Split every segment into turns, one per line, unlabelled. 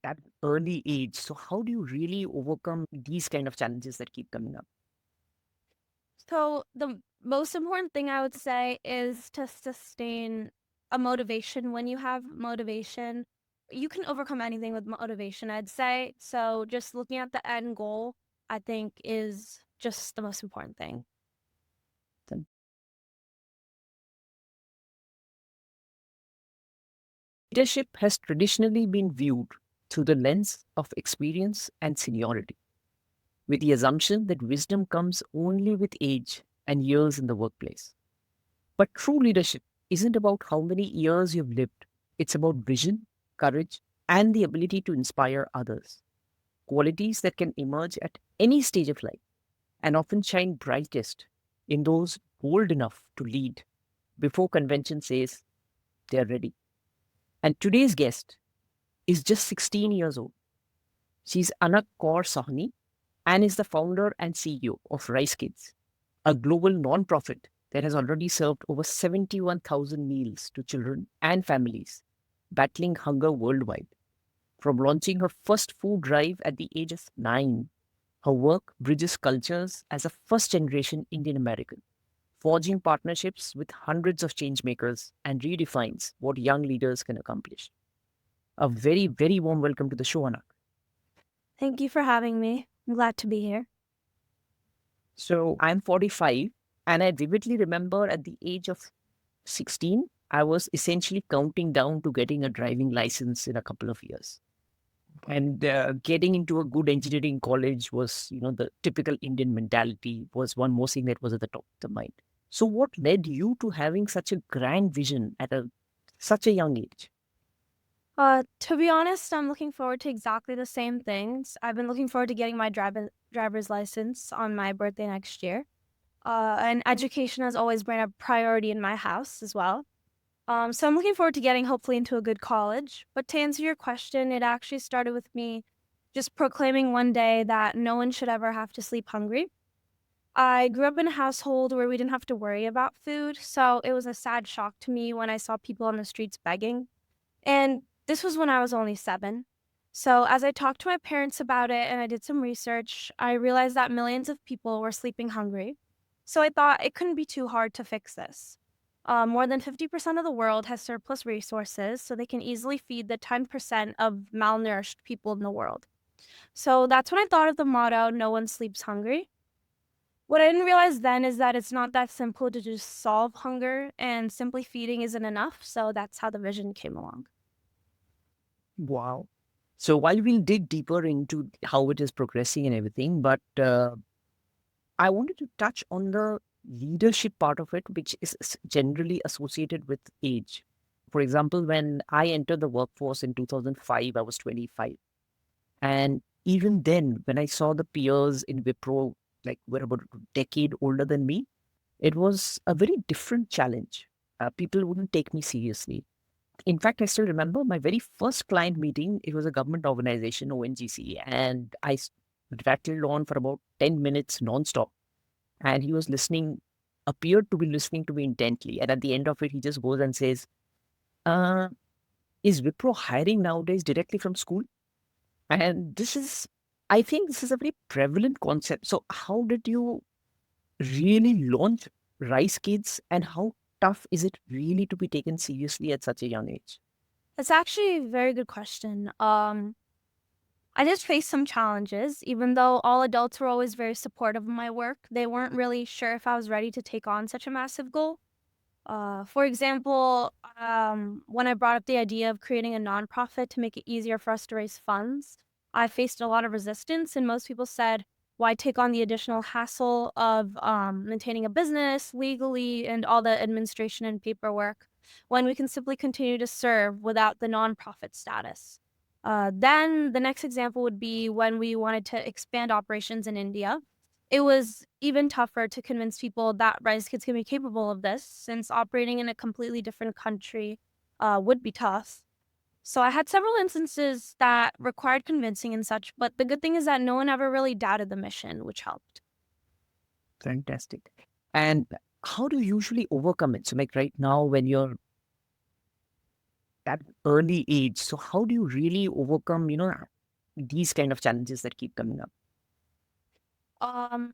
at an early age. So how do you really overcome these kind of challenges that keep coming up?
So the most important thing I would say is to sustain a motivation. When you have motivation, you can overcome anything with motivation, I'd say. So just looking at the end goal, I think is just the most important thing.
Then leadership has traditionally been viewed through the lens of experience and seniority, with the assumption that wisdom comes only with age and years in the workplace. But true leadership isn't about how many years you've lived. It's about vision, courage, and the ability to inspire others. Qualities that can emerge at any stage of life and often shine brightest in those bold enough to lead before convention says they're ready. And today's guest is just 16 years old. She's Anakh Sawhney and is the founder and CEO of Rice Kids, a global nonprofit that has already served over 71,000 meals to children and families battling hunger worldwide. From launching her first food drive at the age of 9, her work bridges cultures as a first generation Indian American, forging partnerships with hundreds of changemakers and redefines what young leaders can accomplish. A very, very warm welcome to the show, Anak.
Thank you for having me. I'm glad to be here.
So I'm 45, and I vividly remember at the age of 16, I was essentially counting down to getting a driving license in a couple of years. And getting into a good engineering college was, the typical Indian mentality was one more thing that was at the top of the mind. So, what led you to having such a grand vision at such a young age?
To be honest, I'm looking forward to exactly the same things. I've been looking forward to getting my driver's license on my birthday next year. And education has always been a priority in my house as well. So I'm looking forward to getting hopefully into a good college. But to answer your question, it actually started with me just proclaiming one day that no one should ever have to sleep hungry. I grew up in a household where we didn't have to worry about food, so it was a sad shock to me when I saw people on the streets begging. And this was when I was only 7. So as I talked to my parents about it and I did some research, I realized that millions of people were sleeping hungry. So I thought it couldn't be too hard to fix this. More than 50% of the world has surplus resources, so they can easily feed the 10% of malnourished people in the world. So that's when I thought of the motto, no one sleeps hungry. What I didn't realize then is that it's not that simple to just solve hunger, and simply feeding isn't enough. So that's how the vision came along.
Wow. So, while we'll dig deeper into how it is progressing and everything, but I wanted to touch on the leadership part of it, which is generally associated with age. For example, when I entered the workforce in 2005, I was 25. And even then, when I saw the peers in Wipro, like were about a decade older than me, it was a very different challenge. People wouldn't take me seriously. In fact, I still remember my very first client meeting. It was a government organization, ONGC, and rattled on for about 10 minutes nonstop. And he was listening, appeared to be listening to me intently. And at the end of it, he just goes and says, uh, is Wipro hiring nowadays directly from school? And I think this is a very prevalent concept. So, how did you really launch Rice Kids, and how tough is it really to be taken seriously at such a young age?
That's actually a very good question. I did face some challenges, even though all adults were always very supportive of my work. They weren't really sure if I was ready to take on such a massive goal. For example, when I brought up the idea of creating a nonprofit to make it easier for us to raise funds, I faced a lot of resistance, and most people said, why take on the additional hassle of maintaining a business legally and all the administration and paperwork when we can simply continue to serve without the nonprofit status? Then the next example would be when we wanted to expand operations in India. It was even tougher to convince people that Rise Kids can be capable of this, since operating in a completely different country would be tough. So I had several instances that required convincing and such, but the good thing is that no one ever really doubted the mission, which helped.
Fantastic. And how do you usually overcome it? So, like right now, when you're that early age. So how do you really overcome, these kind of challenges that keep coming up?
Um,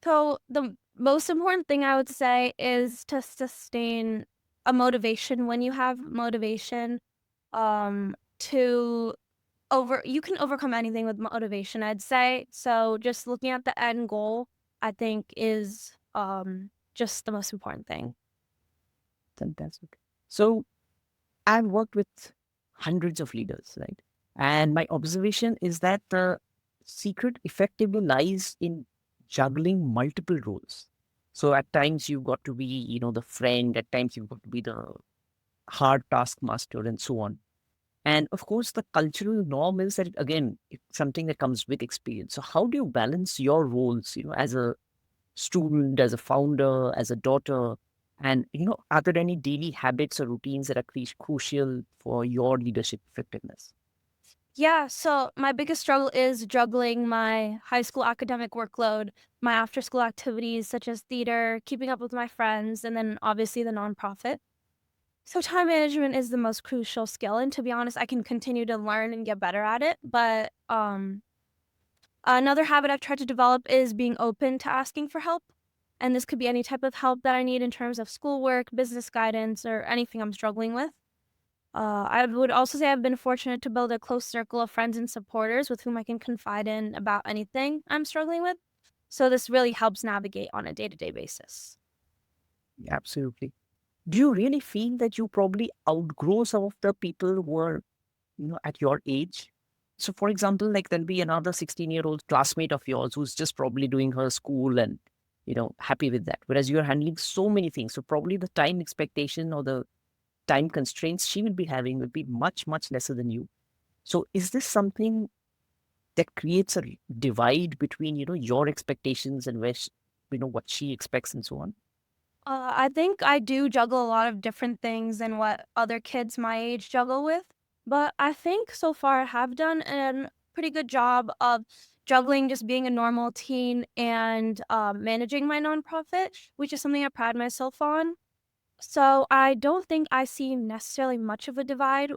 so the most important thing I would say is to sustain a motivation when you have motivation. To you can overcome anything with motivation, I'd say. So just looking at the end goal, I think is just the most important thing.
Fantastic. So I've worked with hundreds of leaders, right? And my observation is that the secret effectively lies in juggling multiple roles. So at times you've got to be, the friend, at times you've got to be the hard taskmaster and so on. And of course, the cultural norm is that, again, it's something that comes with experience. So how do you balance your roles, as a student, as a founder, as a daughter? And, are there any daily habits or routines that are crucial for your leadership effectiveness?
Yeah, so my biggest struggle is juggling my high school academic workload, my after school activities such as theater, keeping up with my friends, and then obviously the nonprofit. So time management is the most crucial skill, and to be honest, I can continue to learn and get better at it. But another habit I've tried to develop is being open to asking for help. And this could be any type of help that I need in terms of schoolwork, business guidance, or anything I'm struggling with. I would also say I've been fortunate to build a close circle of friends and supporters with whom I can confide in about anything I'm struggling with. So this really helps navigate on a day to day basis.
Absolutely. Do you really feel that you probably outgrow some of the people who are, at your age? So, for example, like there'll be another 16-year-old classmate of yours who's just probably doing her school and, happy with that. Whereas you're handling so many things. So, probably the time expectation or the time constraints she will be having will be much, much lesser than you. So, is this something that creates a divide between, your expectations and what she expects and so on?
I think I do juggle a lot of different things than what other kids my age juggle with, but I think so far I have done a pretty good job of juggling just being a normal teen and managing my nonprofit, which is something I pride myself on. So I don't think I see necessarily much of a divide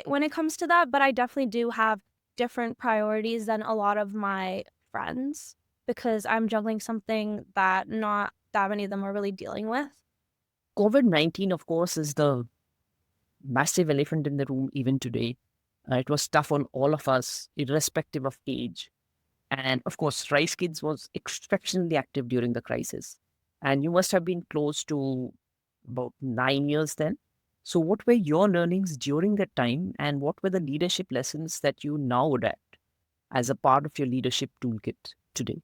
when it comes to that, but I definitely do have different priorities than a lot of my friends because I'm juggling something that not that many of them are really dealing with.
COVID-19, of course, is the massive elephant in the room even today. It was tough on all of us, irrespective of age. And of course, Rice Kids was exceptionally active during the crisis. And you must have been close to about 9 years then. So, what were your learnings during that time? And what were the leadership lessons that you now adapt as a part of your leadership toolkit today?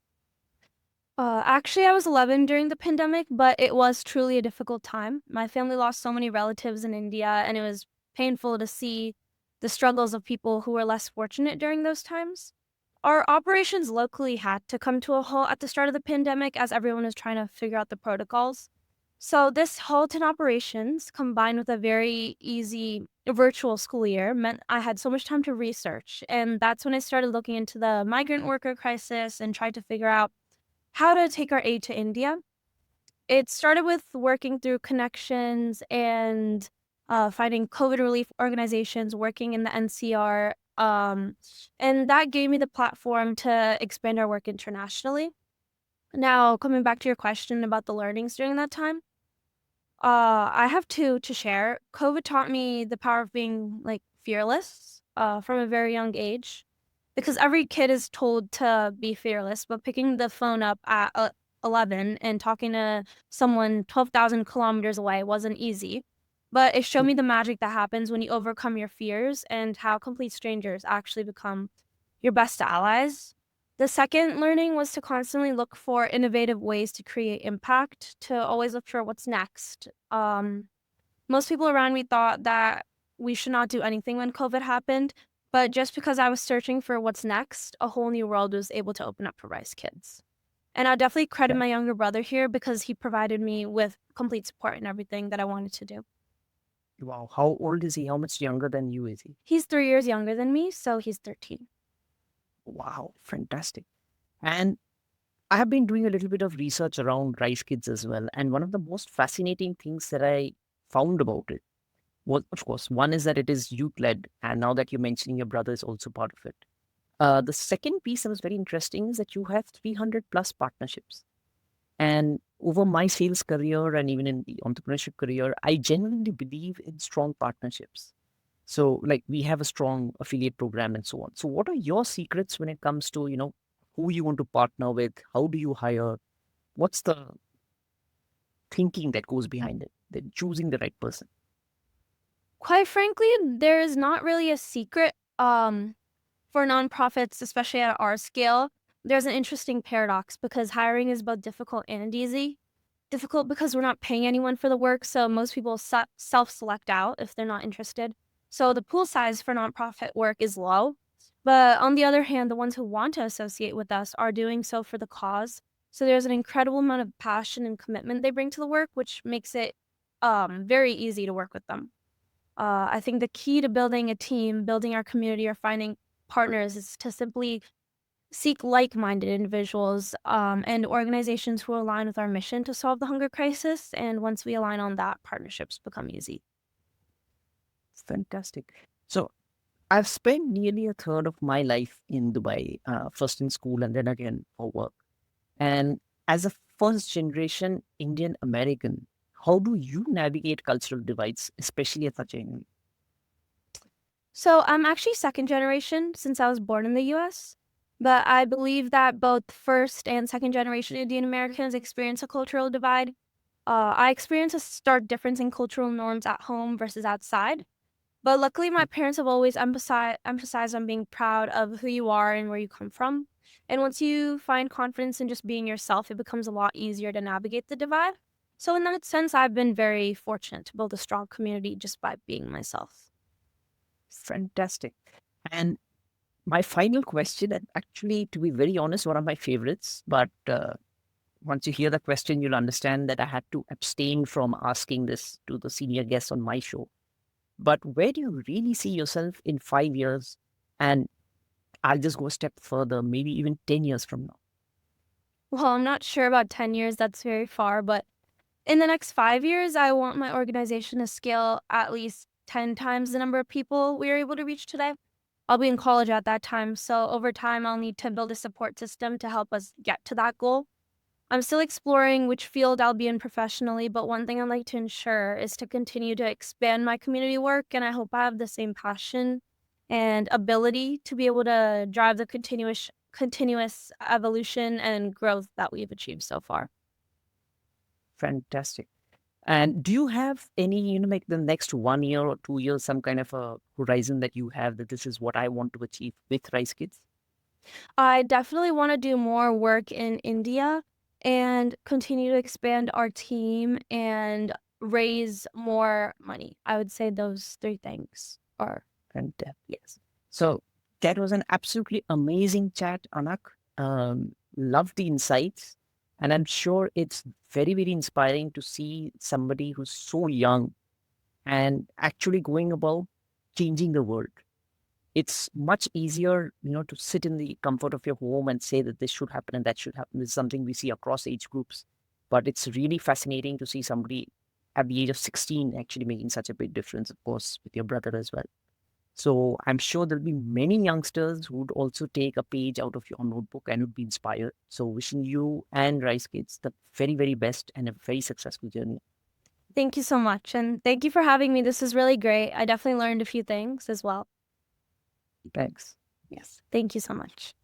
Actually, I was 11 during the pandemic, but it was truly a difficult time. My family lost so many relatives in India, and it was painful to see the struggles of people who were less fortunate during those times. Our operations locally had to come to a halt at the start of the pandemic as everyone was trying to figure out the protocols. So, this halt in operations, combined with a very easy virtual school year, meant I had so much time to research. And that's when I started looking into the migrant worker crisis and tried to figure out how to take our aid to India. It started with working through connections and finding COVID relief organizations working in the NCR. And that gave me the platform to expand our work internationally. Now, coming back to your question about the learnings during that time, I have two to share. COVID taught me the power of being like fearless from a very young age because every kid is told to be fearless, but picking the phone up at 11 and talking to someone 12,000 kilometers away wasn't easy. But it showed me the magic that happens when you overcome your fears and how complete strangers actually become your best allies. The second learning was to constantly look for innovative ways to create impact, to always look for what's next. Most people around me thought that we should not do anything when COVID happened, but just because I was searching for what's next, a whole new world was able to open up for Rice Kids. And I definitely credit
Yeah.
my younger brother here because he provided me with complete support in everything that I wanted to do.
Wow. How old is he? How much younger than you is he?
He's 3 years younger than me, so he's 13.
Wow. Fantastic. And I have been doing a little bit of research around Rice Kids as well. And one of the most fascinating things that I found about it Well, of course, one is that it is youth led, and now that you're mentioning your brother is also part of it. The second piece that was very interesting is that you have 300 plus partnerships. And over my sales career and even in the entrepreneurship career, I genuinely believe in strong partnerships. So, like, we have a strong affiliate program and so on. So, what are your secrets when it comes to, who you want to partner with? How do you hire? What's the thinking that goes behind it? Then choosing the right person.
Quite frankly, there is not really a secret. For nonprofits, especially at our scale, there's an interesting paradox because hiring is both difficult and easy. Difficult because we're not paying anyone for the work, so most people self-select out if they're not interested. So the pool size for nonprofit work is low. But on the other hand, the ones who want to associate with us are doing so for the cause. So there's an incredible amount of passion and commitment they bring to the work, which makes it very easy to work with them. I think the key to building a team, building our community, or finding partners is to simply seek like-minded individuals and organizations who align with our mission to solve the hunger crisis. And once we align on that, partnerships become easy.
Fantastic. So, I've spent nearly a third of my life in Dubai, first in school and then again for work. And as a first generation Indian American, how do you navigate cultural divides, especially at such a young age?
So I'm actually second generation since I was born in the US. But I believe that both first and second generation Indian Americans experience a cultural divide. I experience a stark difference in cultural norms at home versus outside. But luckily, my parents have always emphasized on being proud of who you are and where you come from. And once you find confidence in just being yourself, it becomes a lot easier to navigate the divide. So in that sense, I've been very fortunate to build a strong community just by being myself.
Fantastic. And my final question, and actually, to be very honest, one of my favorites, but once you hear the question, you'll understand that I had to abstain from asking this to the senior guests on my show. But where do you really see yourself in 5 years? And I'll just go a step further, maybe even 10 years from now.
Well, I'm not sure about 10 years, that's very far, but in the next 5 years, I want my organization to scale at least 10 times the number of people we are able to reach today. I'll be in college at that time, so over time, I'll need to build a support system to help us get to that goal. I'm still exploring which field I'll be in professionally, but one thing I'd like to ensure is to continue to expand my community work, and I hope I have the same passion and ability to be able to drive the continuous evolution and growth that we've achieved so far.
Fantastic. And do you have any, like the next 1 year or 2 years, some kind of a horizon that you have that this is what I want to achieve with Rice Kids?
I definitely want to do more work in India and continue to expand our team and raise more money. I would say those three things are
Fantastic. Yes. So that was an absolutely amazing chat, Anak. Love the insights. And I'm sure it's very, very inspiring to see somebody who's so young and actually going about changing the world. It's much easier, to sit in the comfort of your home and say that this should happen and that should happen. This is something we see across age groups. But it's really fascinating to see somebody at the age of 16 actually making such a big difference, of course, with your brother as well. So I'm sure there'll be many youngsters who would also take a page out of your notebook and would be inspired. So wishing you and Rice Kids the very, very best and a very successful journey.
Thank you so much. And thank you for having me. This is really great. I definitely learned a few things as well.
Thanks.
Yes. Thank you so much.